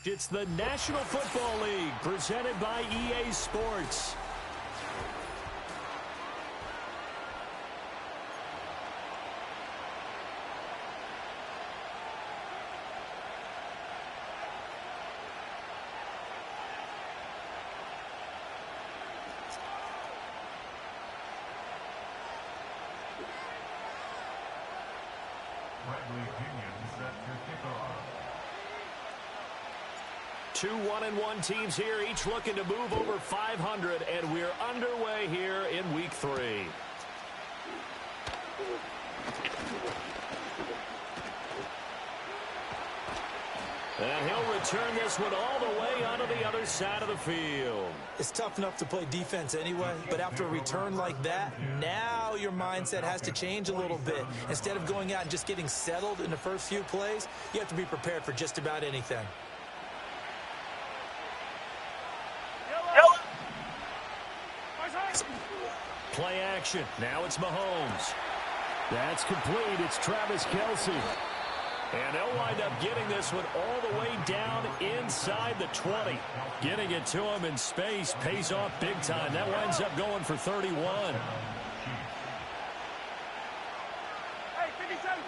It's the National Football League presented by EA Sports. Two 1-1 teams here, each looking to move over 500, and we're underway here in Week 3. And he'll return this one all the way onto the other side of the field. It's tough enough to play defense anyway, but after a return like that, now your mindset has to change a little bit. Instead of going out and just getting settled in the first few plays, you have to be prepared for just about anything. Play action. Now it's Mahomes. That's complete. It's Travis Kelce. And they'll wind up getting this one all the way down inside the 20. Getting it to him in space pays off big time. That winds up going for 31. Hey, 57,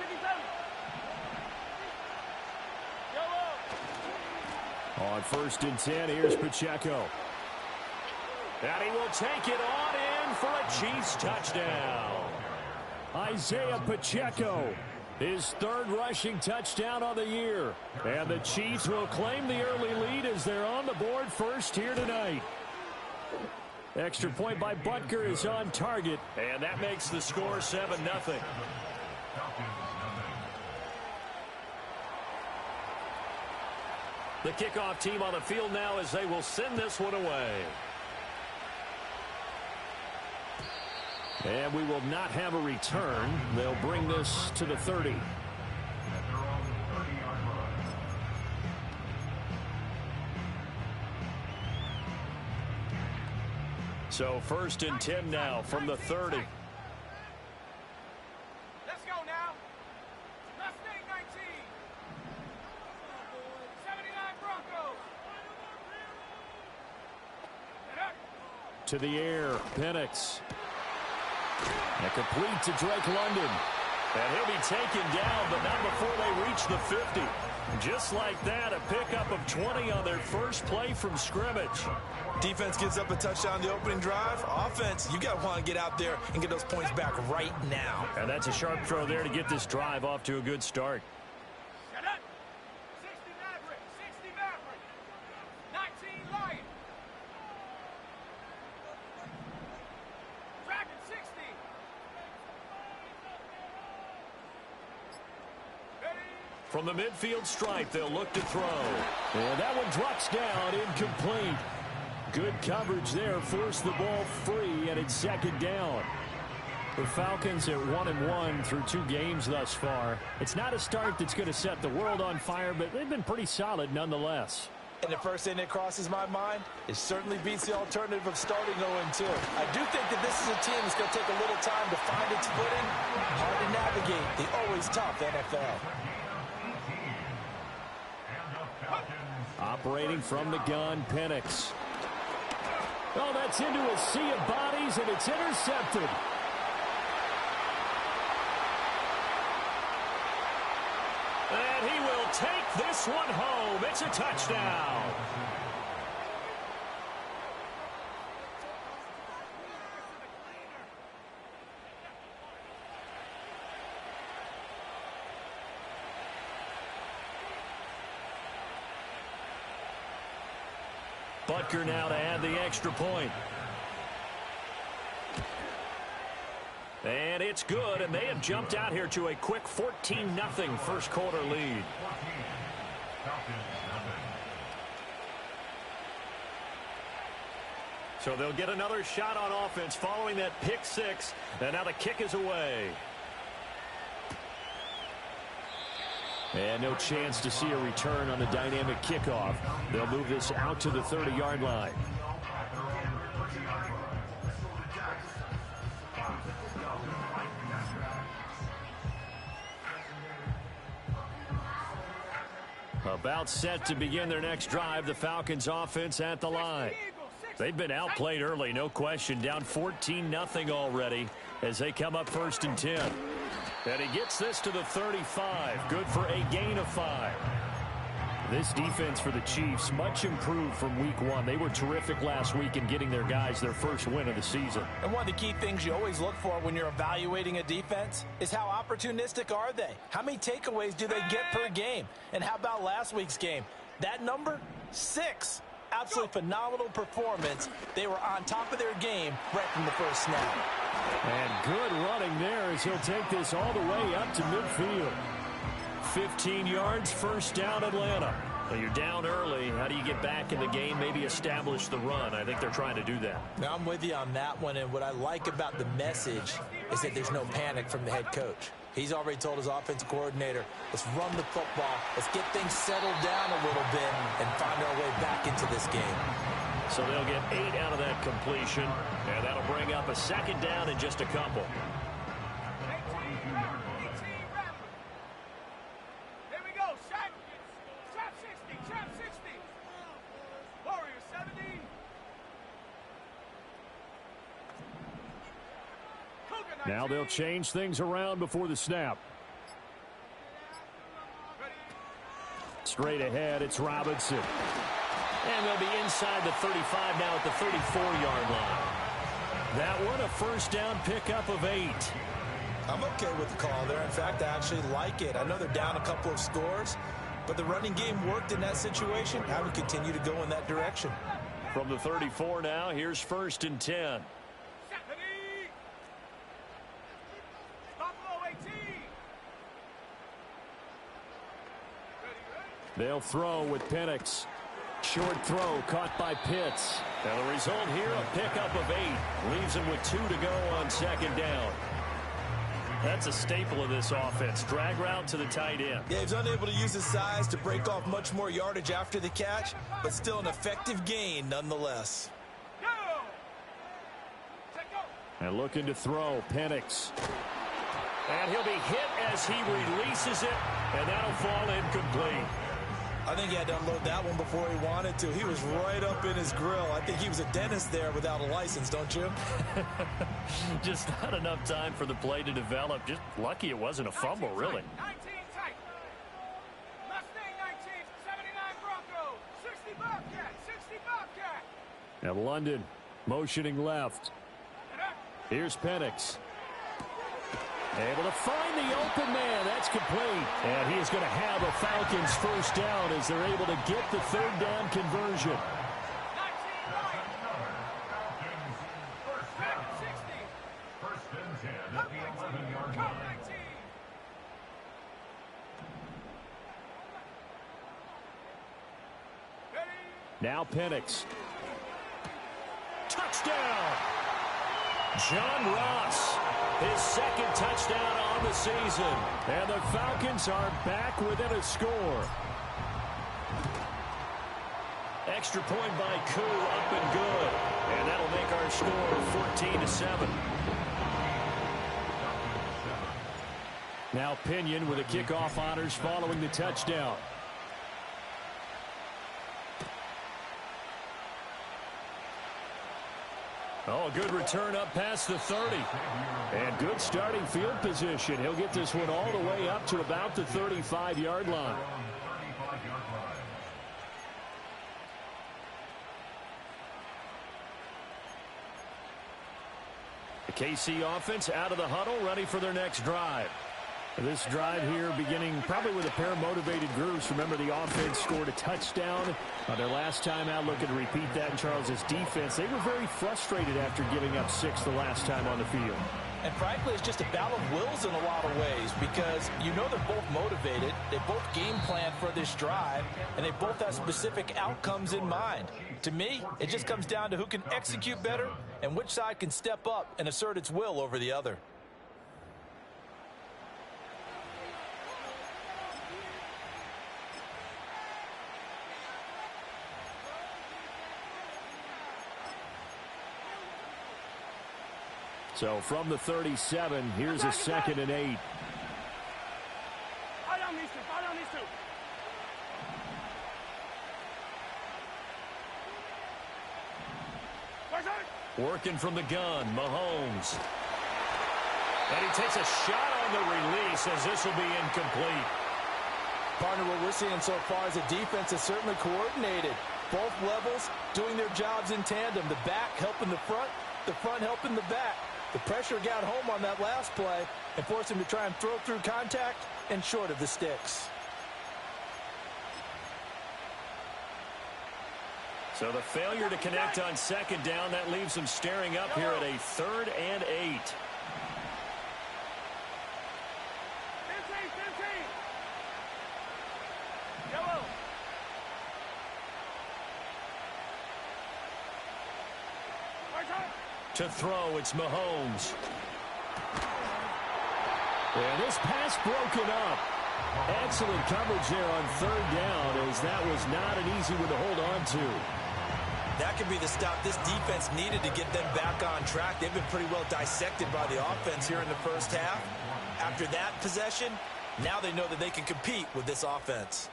57. On 1st and 10, here's Pacheco. And he will take it on in for a Chiefs touchdown. Isaiah Pacheco, his 3rd rushing touchdown on the year. And the Chiefs will claim the early lead as they're on the board first here tonight. Extra point by Butker is on target, and that makes the score 7-0. The kickoff team on the field now as they will send this one away. And we will not have a return. They'll bring this to the 30. So 1st and 10 now from the 30. Let's go now. Mustang 19. 79 Broncos. To the air, Penix. And complete to Drake London. And he'll be taken down, but not before they reach the 50. Just like that, a pickup of 20 on their first play from scrimmage. Defense gives up a touchdown the opening drive. Offense, you got to want to get out there and get those points back right now. And that's a sharp throw there to get this drive off to a good start. 60 Maverick. 60 Maverick. 19 Lion. Dragon 60. From the midfield stripe, they'll look to throw. And that one drops down, incomplete. Good coverage there, forced the ball free, and it's 2nd down. The Falcons at 1-1 through 2 games thus far. It's not a start that's going to set the world on fire, but they've been pretty solid nonetheless. And the first thing that crosses my mind, it certainly beats the alternative of starting 0-2. I do think that this is a team that's going to take a little time to find its footing. Hard to navigate the always tough NFL. Operating from the gun, Penix. Oh, that's into a sea of bodies, and it's intercepted. And he will take this one home. It's a touchdown. Butker now to add the extra point. And it's good, and they have jumped out here to a quick 14-0 first quarter lead. So they'll get another shot on offense following that pick 6, and now the kick is away. And no chance to see a return on the dynamic kickoff. They'll move this out to the 30-yard line. About set to begin their next drive, the Falcons offense at the line. They've been outplayed early, no question, down 14-0 already as they come up 1st and 10. And he gets this to the 35, good for a gain of 5. This defense for the Chiefs, much improved from week 1. They were terrific last week in getting their guys their first win of the season. And one of the key things you always look for when you're evaluating a defense is how opportunistic are they? How many takeaways do they get per game? And how about last week's game? That number? 6. Absolutely phenomenal performance. They were on top of their game right from the first snap. And good running there as he'll take this all the way up to midfield. 15 yards, first down, Atlanta. Well, you're down early. How do you get back in the game, maybe establish the run? I think they're trying to do that. Now, I'm with you on that one, and what I like about the message is that there's no panic from the head coach. He's already told his offensive coordinator, let's run the football, let's get things settled down a little bit and find our way back into this game. So they'll get 8 out of that completion, and that'll bring up a second down in just a couple. Now they'll change things around before the snap. Straight ahead, it's Robinson. And they'll be inside the 35 now at the 34-yard line. That one, a first down pickup of 8. I'm okay with the call there. In fact, I actually like it. I know they're down a couple of scores, but the running game worked in that situation. I would continue to go in that direction. From the 34 now, here's 1st and 10. They'll throw with Penix. Short throw caught by Pitts. And the result here, a pickup of 8. Leaves him with 2 to go on second down. That's a staple of this offense. Drag route to the tight end. Yeah, he's unable to use his size to break off much more yardage after the catch, but still an effective gain nonetheless. And looking to throw, Penix. And he'll be hit as he releases it, and that'll fall incomplete. I think he had to unload that one before he wanted to. He was right up in his grill. I think he was a dentist there without a license, don't you? Just not enough time for the play to develop. Just lucky it wasn't a fumble, really. 19 tight. Mustang 19, 79 Broncos, 60 Bobcat, 60 Bobcat. And London motioning left. Here's Penix. Able to find the open man. That's complete. And he is going to have a Falcons first down as they're able to get the third down conversion. 19 right. Back at 60. First and 10 at the 11-yard line. 19. Now Penix. Touchdown! John Ross. His second touchdown on the season. And the Falcons are back within a score. Extra point by Koo, up and good. And that'll make our score 14-7. Now Pinion with a kickoff honors following the touchdown. Oh, a good return up past the 30. And good starting field position. He'll get this one all the way up to about the 35-yard line. The KC offense out of the huddle, ready for their next drive. This drive here beginning probably with a pair of motivated groups. Remember, the offense scored a touchdown their last time out. Looking to repeat that in Charles's defense. They were very frustrated after giving up 6 the last time on the field. And frankly, it's just a battle of wills in a lot of ways because you know they're both motivated. They both game plan for this drive, and they both have specific outcomes in mind. To me, it just comes down to who can execute better and which side can step up and assert its will over the other. So from the 37, here's a 2nd and 8. Working from the gun, Mahomes. And he takes a shot on the release as this will be incomplete. Partner, what we're seeing so far is the defense is certainly coordinated. Both levels doing their jobs in tandem. The back helping the front helping the back. The pressure got home on that last play and forced him to try and throw through contact and short of the sticks. So the failure to connect on second down, that leaves them staring up here at a 3rd and 8. To throw, it's Mahomes. And this pass broken up. Excellent coverage there on 3rd down, as that was not an easy one to hold on to. That could be the stop this defense needed to get them back on track. They've been pretty well dissected by the offense here in the first half. After that possession, now they know that they can compete with this offense.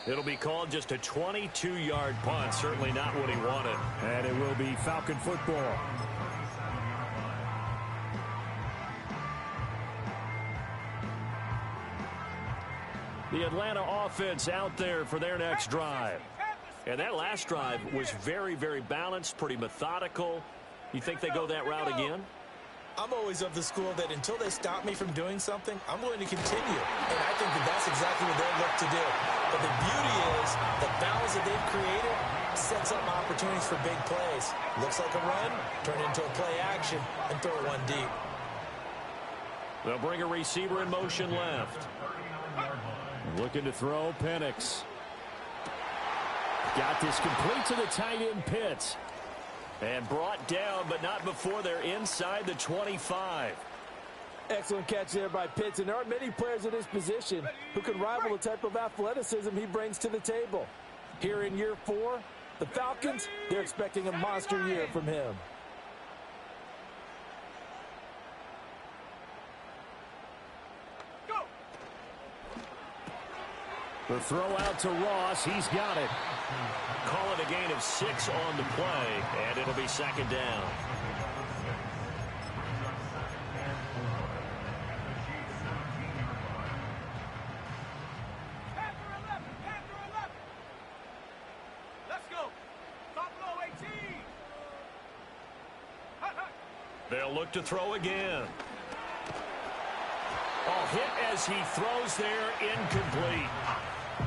It'll be called just a 22-yard punt. Certainly not what he wanted. And it will be Falcon football. The Atlanta offense out there for their next drive. And that last drive was very, very balanced, pretty methodical. You think they go that route again? I'm always of the school that until they stop me from doing something, I'm going to continue. And I think that that's exactly what they look to do. But the beauty is the balance that they've created sets up opportunities for big plays. Looks like a run, turn it into a play action, and throw one deep. They'll bring a receiver in motion left. Looking to throw, Penix. Got this complete to the tight end, Pitts. And brought down, but not before they're inside the 25. Excellent catch there by Pitts, and there aren't many players in his position who can rival the type of athleticism he brings to the table. Here in year 4, the Falcons, they're expecting a monster year from him. The throw out to Ross. He's got it. Call it a gain of 6 on the play, and it'll be 2nd down. They'll look to throw again. Oh, hit as he throws there, incomplete.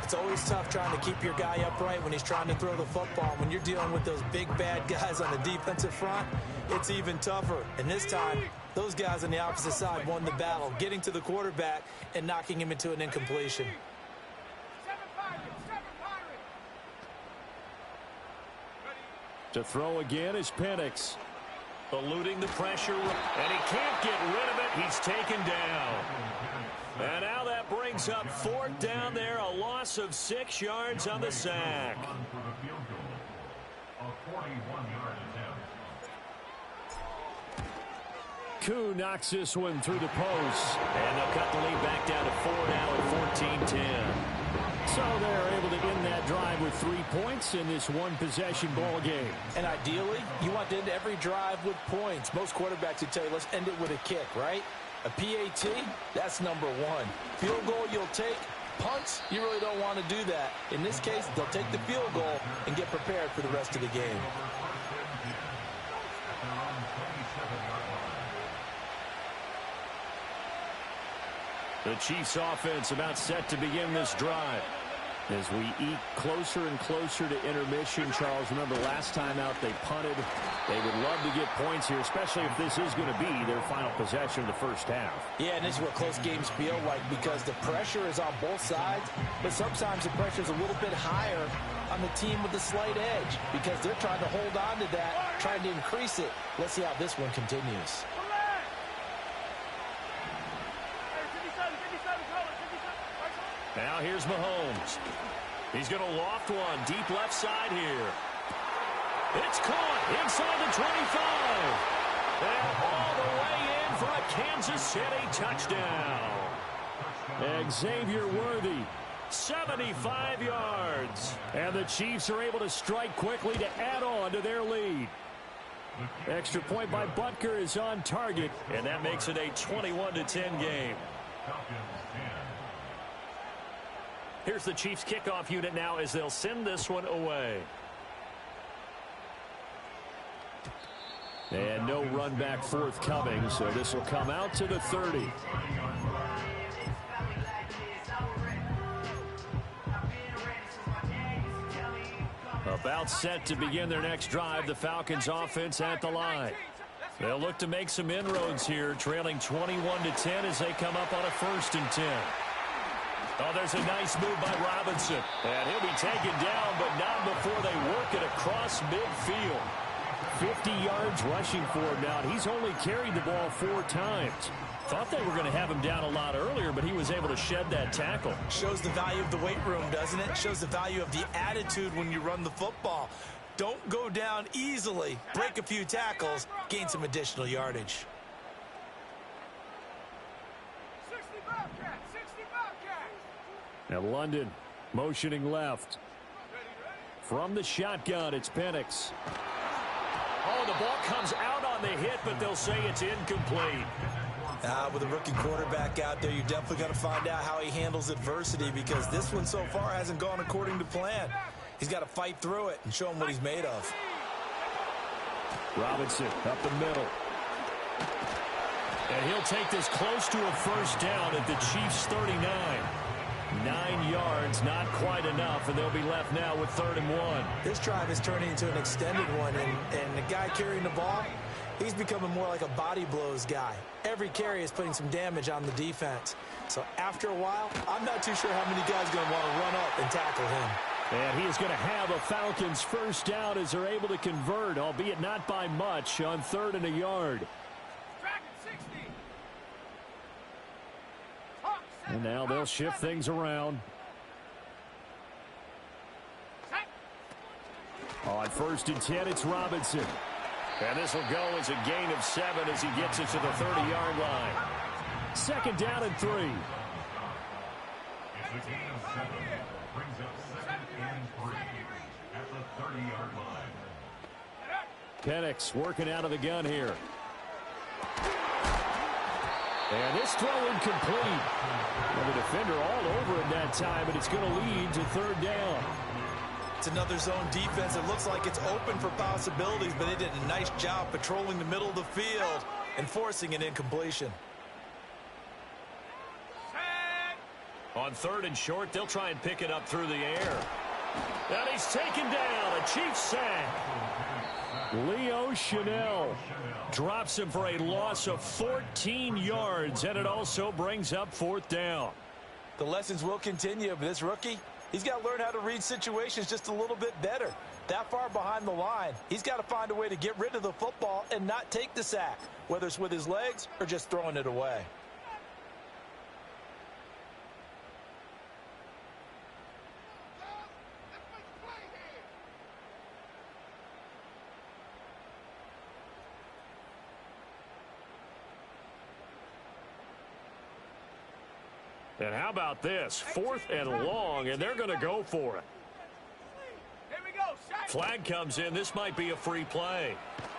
It's always tough trying to keep your guy upright when he's trying to throw the football. When you're dealing with those big, bad guys on the defensive front, it's even tougher. And this time, those guys on the opposite side won the battle, getting to the quarterback and knocking him into an incompletion. To throw again is Penix. Eluding the pressure, and he can't get rid of it. He's taken down. And now that brings up 4th down there, a loss of 6 yards on the sack. Koo knocks this one through the post. And they'll cut the lead back down to 4 now at 14-10. So they're able to end that drive with 3 points in this one-possession ball game. And ideally, you want to end every drive with points. Most quarterbacks would tell you, let's end it with a kick, right? A PAT, that's number 1. Field goal you'll take. Punts, you really don't want to do that. In this case, they'll take the field goal and get prepared for the rest of the game. The Chiefs offense about set to begin this drive. As we eke closer and closer to intermission, Charles, remember last time out they punted. They would love to get points here, especially if this is going to be their final possession of the first half. Yeah, and this is what close games feel like because the pressure is on both sides, but sometimes the pressure is a little bit higher on the team with the slight edge because they're trying to hold on to that, trying to increase it. Let's see how this one continues. Now here's Mahomes. He's going to loft one deep left side here. It's caught inside the 25. And all the way in for a Kansas City touchdown. Xavier Worthy 75 yards. And the Chiefs are able to strike quickly to add on to their lead. Extra point by Butker is on target, and that makes it a 21-10 game. Here's the Chiefs kickoff unit now as they'll send this one away. And no run back forthcoming, so this will come out to the 30. About set to begin their next drive, the Falcons offense at the line. They'll look to make some inroads here, trailing 21-10 as they come up on a 1st and 10. Oh, there's a nice move by Robinson. And he'll be taken down, but not before they work it across midfield. 50 yards rushing for him now. He's only carried the ball 4 times. Thought they were going to have him down a lot earlier, but he was able to shed that tackle. Shows the value of the weight room, doesn't it? Shows the value of the attitude when you run the football. Don't go down easily. Break a few tackles. Gain some additional yardage. 60 Bobcat, 60 Bobcat. Now London motioning left. From the shotgun, it's Penix. Oh, the ball comes out on the hit, but they'll say it's incomplete. With a rookie quarterback out there, you're definitely going to find out how he handles adversity, because this one so far hasn't gone according to plan. He's got to fight through it and show him what he's made of. Robinson up the middle. And he'll take this close to a 1st down at the Chiefs' 39. 9 yards, not quite enough, and they'll be left now with 3rd and 1. This drive is turning into an extended one, and the guy carrying the ball, he's becoming more like a body blows guy. Every carry is putting some damage on the defense. So after a while, I'm not too sure how many guys are going to want to run up and tackle him. And he is going to have a Falcons 1st down as they're able to convert, albeit not by much, on 3rd and a yard. And now they'll shift things around. On 1st and 10, it's Robinson. And this will go as a gain of 7 as he gets it to the 30-yard line. 2nd down and 3. It's a gain of 7. Brings up 2nd and 3 at the 30-yard line. Penix working out of the gun here. And this throw incomplete. And the defender all over him that time, and it's going to lead to 3rd down. It's another zone defense. It looks like it's open for possibilities, but they did a nice job patrolling the middle of the field and forcing an incompletion. On 3rd and short, they'll try and pick it up through the air. And he's taken down. A Chiefs sack. Leo Chanel drops him for a loss of 14 yards, and it also brings up 4th down. The lessons will continue, but this rookie, he's got to learn how to read situations just a little bit better. That far behind the line, he's got to find a way to get rid of the football and not take the sack, whether it's with his legs or just throwing it away. And how about this? 4th and long, and they're going to go for it. Here we go. Flag comes in. This might be a free play.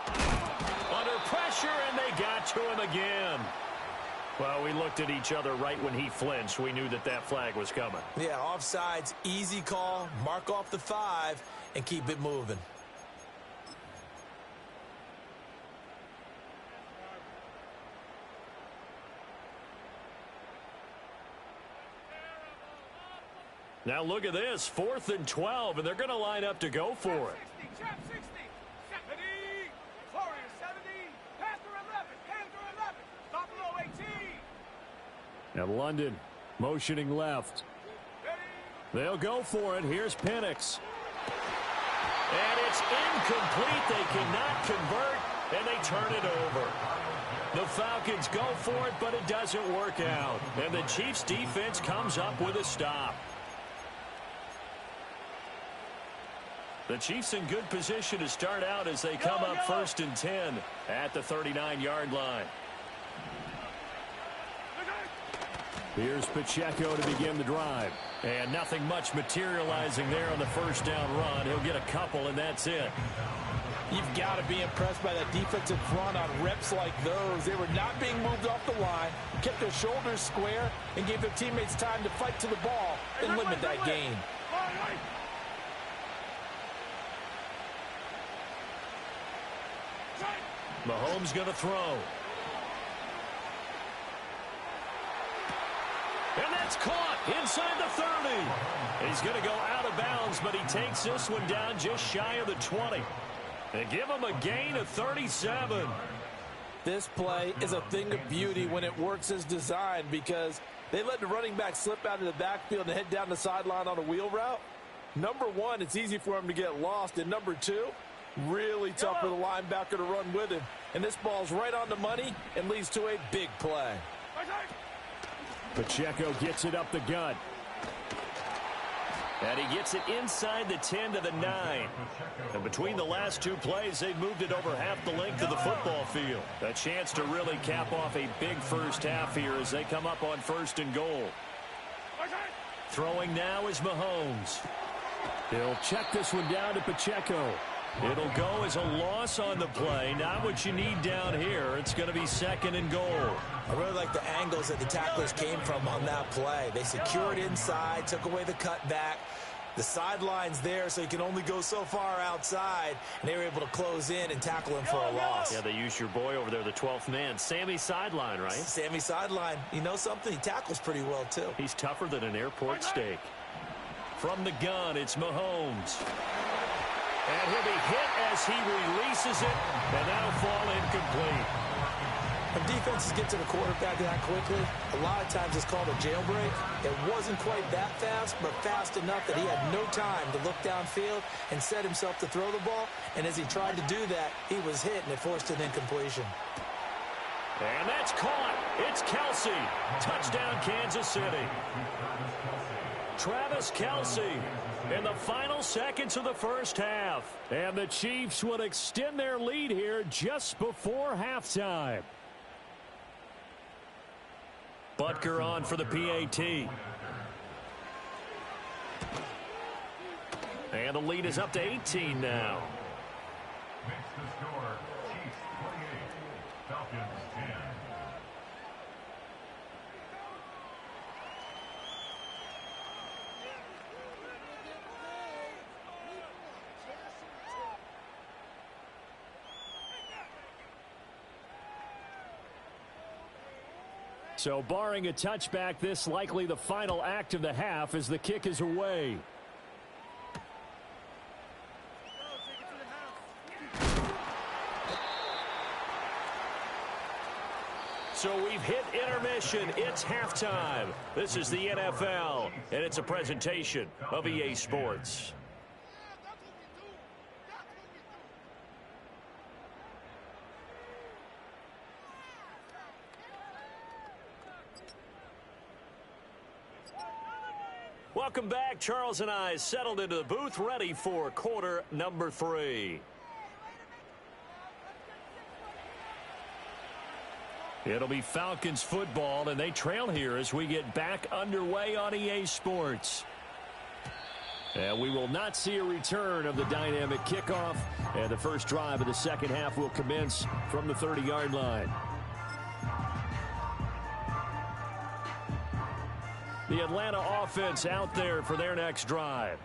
Under pressure, and they got to him again. Well, we looked at each other right when he flinched. We knew that that flag was coming. Yeah, offsides, easy call. Mark off the 5 and keep it moving. Now look at this, 4th and 12, and they're going to line up to go for it. 60, 70, 40, 70, Panther 11, Panther 11, stop below 18. Now London motioning left. They'll go for it. Here's Penix. And it's incomplete. They cannot convert, and they turn it over. The Falcons go for it, but it doesn't work out. And the Chiefs' defense comes up with a stop. The Chiefs in good position to start out as they come up 1st and 10 at the 39-yard line. Here's Pacheco to begin the drive. And nothing much materializing there on the first down run. He'll get a couple, and that's it. You've got to be impressed by that defensive front on reps like those. They were not being moved off the line, kept their shoulders square, and gave their teammates time to fight to the ball and limit that gain. Mahomes going to throw. And that's caught inside the 30. He's going to go out of bounds, but he takes this one down just shy of the 20. And give him a gain of 37. This play is a thing of beauty when it works as designed because they let the running back slip out of the backfield and head down the sideline on a wheel route. Number one, it's easy for him to get lost. And number two, really tough for the linebacker to run with him. And this ball's right on the money and leads to a big play. Pacheco gets it up the gut. And he gets it inside the 10 to the 9. And between the last two plays, they've moved it over half the length of the football field. A chance to really cap off a big first half here as they come up on 1st and goal. Throwing now is Mahomes. He'll check this one down to Pacheco. It'll go as a loss on the play. Not what you need down here. It's going to be 2nd and goal. I really like the angles that the tacklers came from on that play. They secured inside, took away the cutback. The sideline's there, so you can only go so far outside. And they were able to close in and tackle him for a loss. Yeah, they used your boy over there, the 12th man. Sammy Sideline, right? Sammy Sideline. You know something? He tackles pretty well, too. He's tougher than an airport steak. From the gun, it's Mahomes. And he'll be hit as he releases it, and that'll fall incomplete. When defenses get to the quarterback that quickly, a lot of times it's called a jailbreak. It wasn't quite that fast, but fast enough that he had no time to look downfield and set himself to throw the ball. And as he tried to do that, he was hit, and it forced an incompletion. And that's caught. It's Kelsey. Touchdown, Kansas City. Travis Kelsey in the final seconds of the first half. And the Chiefs would extend their lead here just before halftime. Butker on for the PAT. And the lead is up to 18 now. Makes the score Chiefs 28, Falcons 10. So barring a touchback, this likely the final act of the half as the kick is away. So we've hit intermission. It's halftime. This is the NFL, and it's a presentation of EA Sports. Welcome back. Charles and I settled into the booth, ready for quarter number 3. It'll be Falcons football, and they trail here as we get back underway on EA Sports. And we will not see a return of the dynamic kickoff, and the first drive of the second half will commence from the 30-yard line. The Atlanta offense out there for their next drive.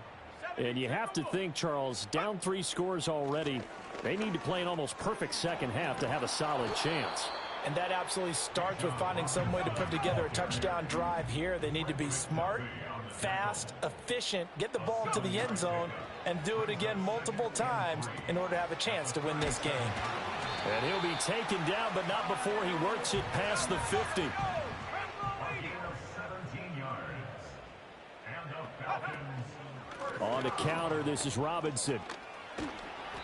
And you have to think, Charles, down 3 scores already. They need to play an almost perfect second half to have a solid chance. And that absolutely starts with finding some way to put together a touchdown drive here. They need to be smart, fast, efficient, get the ball into the end zone, and do it again multiple times in order to have a chance to win this game. And he'll be taken down, but not before he works it past the 50. On the counter, this is Robinson.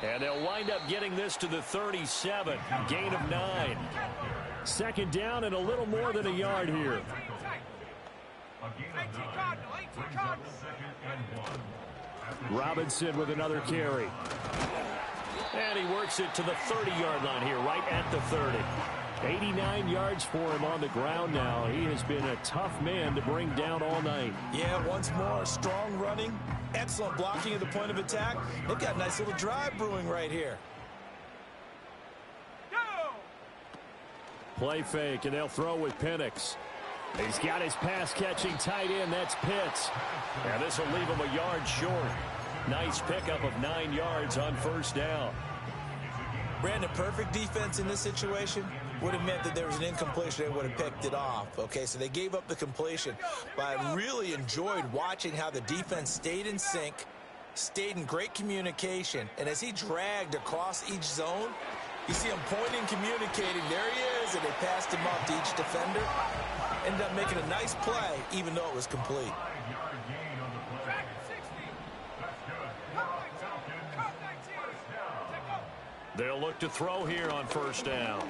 And they'll wind up getting this to the 37. Gain of 9. Second down and a little more than a yard here. Robinson with another carry. And he works it to the 30-yard line here, right at the 30. 89 yards for him on the ground now. He has been a tough man to bring down all night. Yeah, once more, strong running, excellent blocking at the point of attack. They've got a nice little drive brewing right here. Play fake, and they'll throw with Penix. He's got his pass-catching tight end. That's Pitts. And this will leave him a yard short. Nice pickup of 9 yards on first down. Brandon, perfect defense in this situation would have meant that there was an incompletion. They would have picked it off. Okay, so they gave up the completion. But I really enjoyed watching how the defense stayed in sync, stayed in great communication. And as he dragged across each zone, you see him pointing, communicating. There he is, and they passed him off to each defender. Ended up making a nice play, even though it was complete. They'll look to throw here on first down.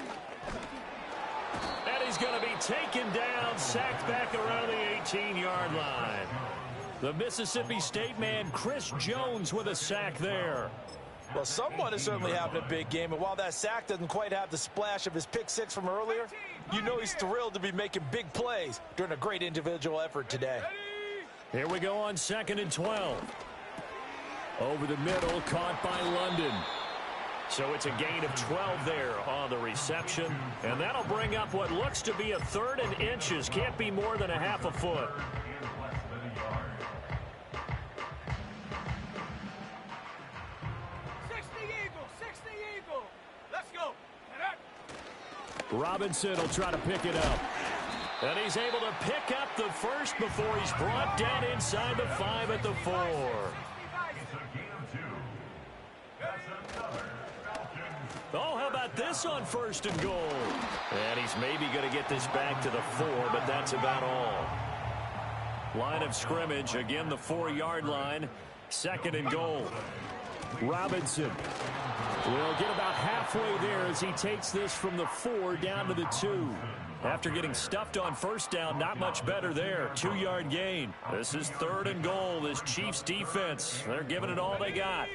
And he's going to be taken down, sacked back around the 18-yard line. The Mississippi State man, Chris Jones, with a sack there. Well, someone is certainly having a big game, and while that sack doesn't quite have the splash of his pick six from earlier, you know he's thrilled to be making big plays during a great individual effort today. Here we go on 2nd and 12. Over the middle, caught by London. So it's a gain of 12 there on the reception. And that'll bring up what looks to be a 3rd and inches. Can't be more than a half a foot. Robinson will try to pick it up. And he's able to pick up the first before he's brought down inside the 5 at the 4. Oh, how about this on 1st and goal? And he's maybe going to get this back to the 4, but that's about all. Line of scrimmage, again the 4-yard line. 2nd and goal. Robinson will get about halfway there as he takes this from the 4 down to the 2. After getting stuffed on first down, not much better there. 2-yard gain. This is 3rd and goal. This Chiefs defense, they're giving it all they got.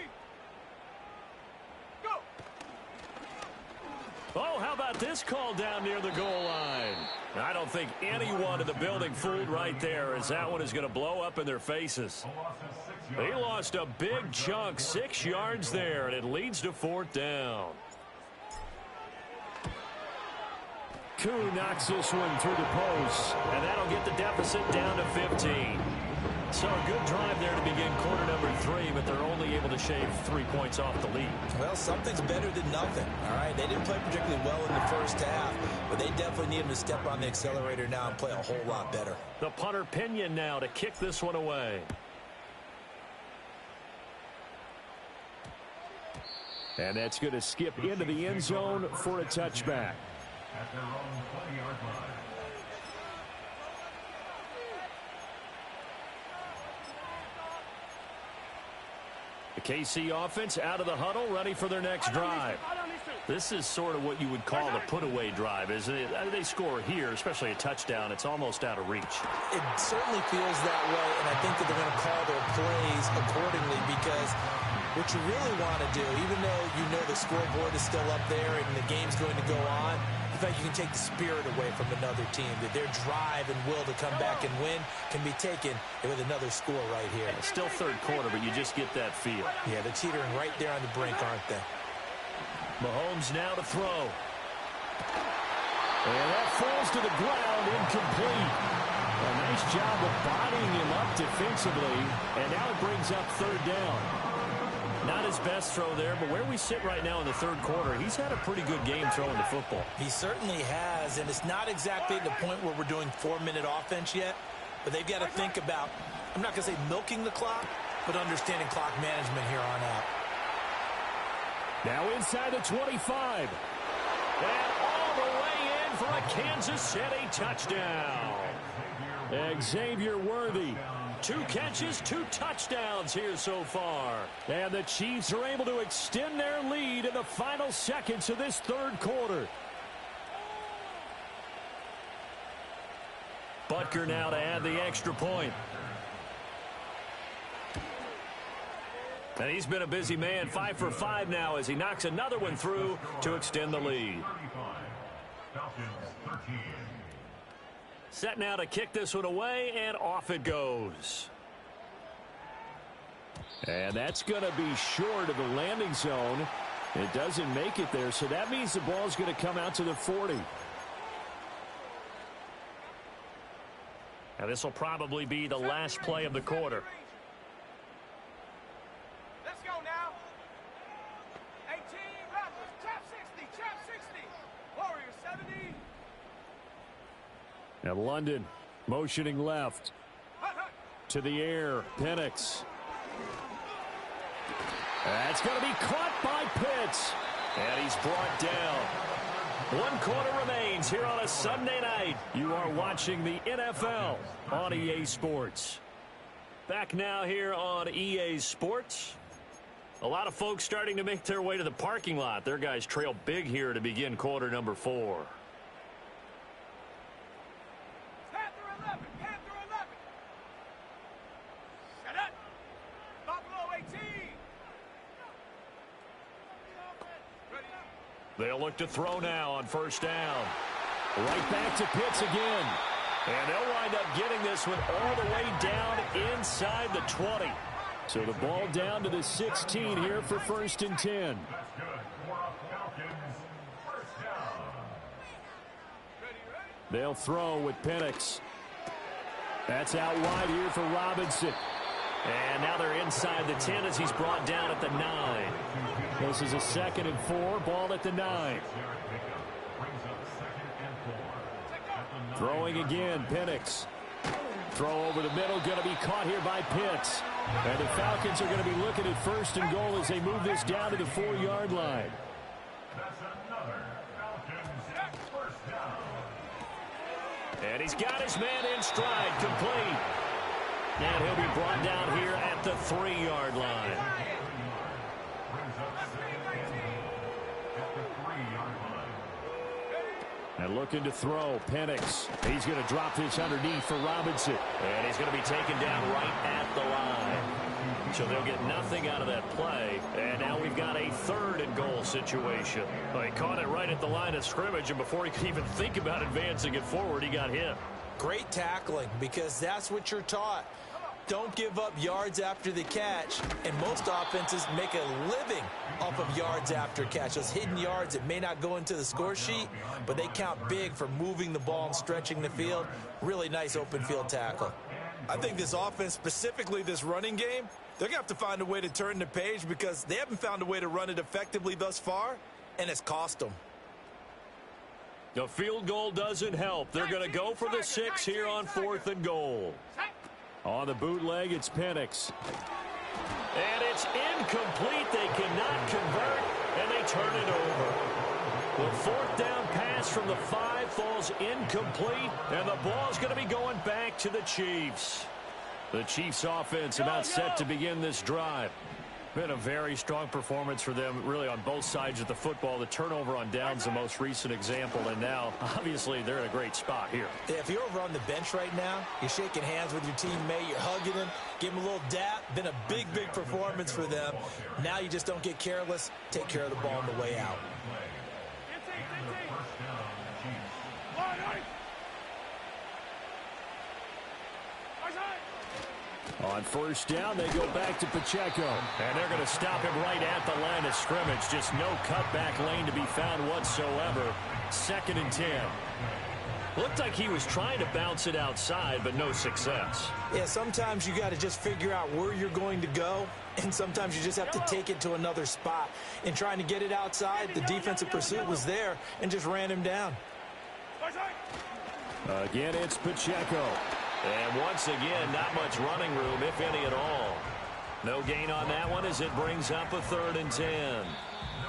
Oh, how about this call down near the goal line? I don't think anyone in the building fooled right there, as that one is going to blow up in their faces. He lost a big chunk, 6 yards there, and it leads to 4th down. Koo knocks this one through the post, and that'll get the deficit down to 15. So a good drive there to begin quarter number 3, but they're only able to shave 3 points off the lead. Well, something's better than nothing, all right? They didn't play particularly well in the first half, but they definitely need them to step on the accelerator now and play a whole lot better. The punter Pinion now to kick this one away. And that's going to skip into the end zone for a touchback. At their own 20-yard line. The KC offense out of the huddle, ready for their next drive. This is sort of what you would call the put-away drive, isn't it? They score here, especially a touchdown. It's almost out of reach. It certainly feels that way, and I think that they're going to call their plays accordingly, because what you really want to do, even though you know the scoreboard is still up there and the game's going to go on, in fact, you can take the spirit away from another team, that their drive and will to come back and win can be taken with another score right here. It's still 3rd quarter, but you just get that feel. Yeah, they're teetering right there on the brink, aren't they? Mahomes now to throw. And that falls to the ground, incomplete. A nice job of bodying him up defensively, and now it brings up 3rd down. Not his best throw there, but where we sit right now in the 3rd quarter, he's had a pretty good game throwing the football. He certainly has, and it's not exactly the point where we're doing 4-minute offense yet, but they've got to think about, I'm not going to say milking the clock, but understanding clock management here on out. Now inside the 25. And all the way in for a Kansas City touchdown. Xavier Worthy. 2 catches, 2 touchdowns here so far. And the Chiefs are able to extend their lead in the final seconds of this 3rd quarter. Butker now to add the extra point. And he's been a busy man, 5 for 5 now as he knocks another one through to extend the lead. Falcons 13. Set now to kick this one away, and off it goes. And that's going to be short of the landing zone. It doesn't make it there, so that means the ball's going to come out to the 40. Now this will probably be the last play of the quarter. Let's go now. 18, Raptors, trap 60, Warriors 70. And London motioning left. To the air, Penix. That's going to be caught by Pitts. And he's brought down. 1 quarter remains here on a Sunday night. You are watching the NFL on EA Sports. Back now here on EA Sports. A lot of folks starting to make their way to the parking lot. Their guys trail big here to begin quarter number 4. Panther 11. Set up. Buffalo 18. Ready. They'll look to throw now on first down. Right back to Pitts again. And they'll wind up getting this one all the way down inside the 20. So the ball down to the 16 here for first and 10. That's good for a Falcons first down. They'll throw with Penix. That's out wide here for Robinson. And now they're inside the 10 as he's brought down at the 9. This is a 2nd and 4, ball at the 9. Throwing again, Penix. Throw over the middle, going to be caught here by Pitts. And the Falcons are going to be looking at first and goal as they move this down to the 4-yard line. That's another Falcons first down. And he's got his man in stride, complete. And he'll be brought down here at the 3-yard line. Brings up 2nd and 8 at the 3-yard line. And looking to throw, Penix. He's going to drop this underneath for Robinson. And he's going to be taken down right at the line. So they'll get nothing out of that play. And now we've got a 3rd and goal situation. Well, he caught it right at the line of scrimmage, and before he could even think about advancing it forward, he got hit. Great tackling, because that's what you're taught. Don't give up yards after the catch, and most offenses make a living off of yards after catch. Those hidden yards that may not go into the score sheet, but they count big for moving the ball and stretching the field. Really nice open field tackle. I think this offense, specifically this running game, they're going to have to find a way to turn the page because they haven't found a way to run it effectively thus far, and it's cost them. The field goal doesn't help. They're going to go for the 6 here on 4th and goal. On the bootleg, it's Penix. And it's incomplete. They cannot convert, and they turn it over. The 4th down pass from the 5 falls incomplete, and the ball's going to be going back to the Chiefs. The Chiefs offense about set to begin this drive. Been a very strong performance for them, really, on both sides of the football. The turnover on downs, the most recent example, and now, obviously, they're in a great spot here. Yeah, if you're over on the bench right now, you're shaking hands with your teammate, you're hugging him, give him a little dap. Been a big, big performance for them. Now you just don't get careless. Take care of the ball on the way out. On first down, they go back to Pacheco. And they're going to stop him right at the line of scrimmage. Just no cutback lane to be found whatsoever. 2nd and 10. Looked like he was trying to bounce it outside, but no success. Yeah, sometimes you got to just figure out where you're going to go, and sometimes you just have to take it to another spot. In trying to get it outside, the defensive pursuit was there and just ran him down. Again, it's Pacheco. And once again, not much running room, if any at all. No gain on that one as it brings up a 3rd and 10.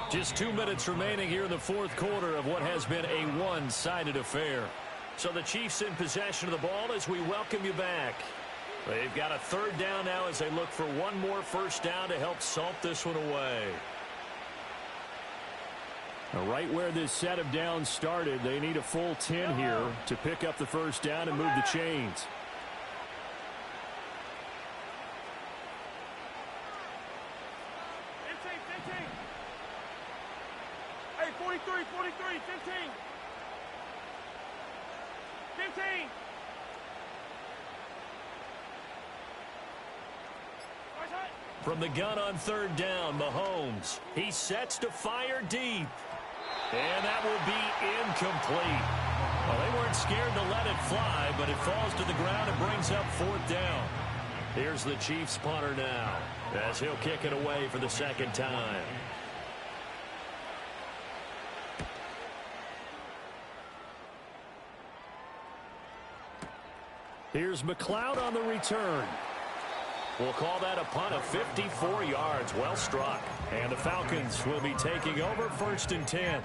Just 2 minutes remaining here in the 4th quarter of what has been a one-sided affair. So the Chiefs in possession of the ball as we welcome you back. They've got a 3rd down now as they look for one more first down to help salt this one away. Right where this set of downs started, they need a full 10 here to pick up the first down and move the chains. Hey, 43, 15. 17. From the gun on third down, Mahomes. He sets to fire deep. And that will be incomplete. Well, they weren't scared to let it fly, but it falls to the ground and brings up fourth down. Here's the Chiefs punter now, as he'll kick it away for the second time. Here's McLeod on the return. We'll call that a punt of 54 yards. Well struck. And the Falcons will be taking over 1st and 10.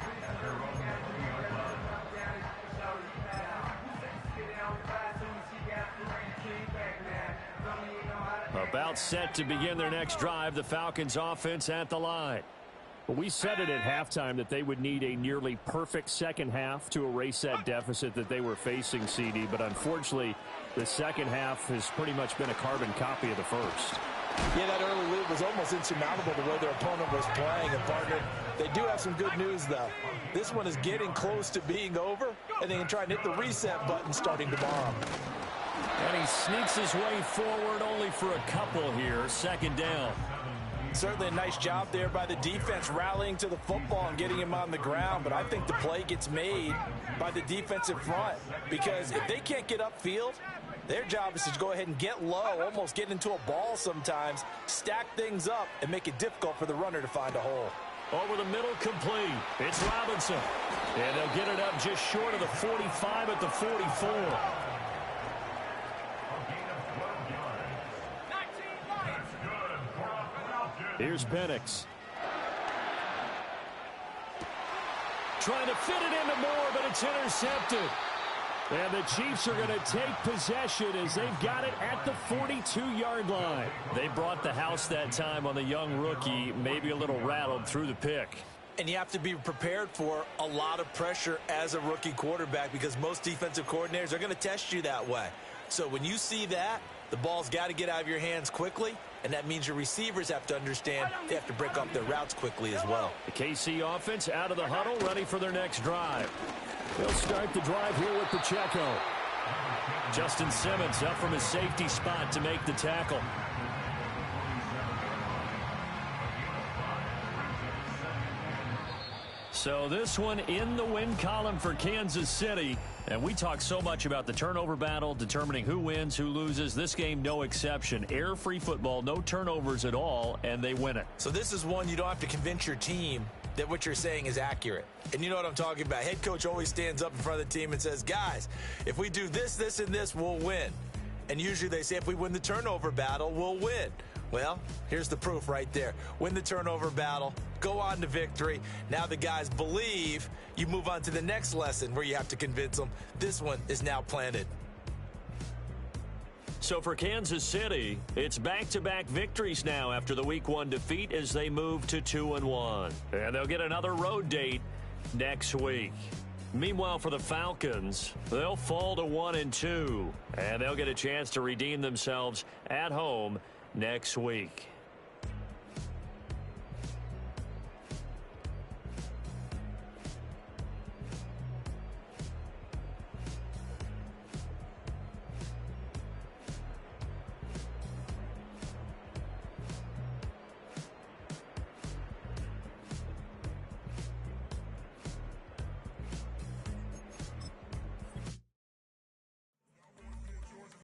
About set to begin their next drive. The Falcons offense at the line. Well, we said it at halftime that they would need a nearly perfect second half to erase that deficit that they were facing, CD. But unfortunately, the second half has pretty much been a carbon copy of the first. Yeah, that early lead was almost insurmountable the way their opponent was playing. And, partner, they do have some good news, though. This one is getting close to being over, and they can try and hit the reset button starting tomorrow. And he sneaks his way forward only for a couple here. 2nd down. Certainly a nice job there by the defense rallying to the football and getting him on the ground. But I think the play gets made by the defensive front, because if they can't get upfield, their job is to go ahead and get low, almost get into a ball sometimes, stack things up, and make it difficult for the runner to find a hole. Over the middle, complete. It's Robinson. And they'll get it up just short of the 45 at the 44. Here's Penix. Trying to fit it into Moore, but it's intercepted. And the Chiefs are going to take possession as they've got it at the 42-yard line. They brought the house that time on the young rookie, maybe a little rattled through the pick. And you have to be prepared for a lot of pressure as a rookie quarterback, because most defensive coordinators are going to test you that way. So when you see that, the ball's got to get out of your hands quickly, and that means your receivers have to understand they have to break up their routes quickly as well. The KC offense out of the huddle, ready for their next drive. They'll start the drive here with Pacheco. Justin Simmons up from his safety spot to make the tackle. So this one in the win column for Kansas City. And we talk so much about the turnover battle, determining who wins, who loses. This game, no exception. Error-free football, no turnovers at all, and they win it. So this is one you don't have to convince your team that what you're saying is accurate. And you know what I'm talking about. Head coach always stands up in front of the team and says, guys, if we do this, this, and this, we'll win. And usually they say if we win the turnover battle, we'll win. Well, here's the proof right there. Win the turnover battle, go on to victory. Now the guys believe. You move on to the next lesson where you have to convince them. This one is now planted. So for Kansas City, it's back-to-back victories now after the Week 1 defeat as they move to 2-1. And they'll get another road date next week. Meanwhile, for the Falcons, they'll fall to 1-2. And they'll get a chance to redeem themselves at home next week.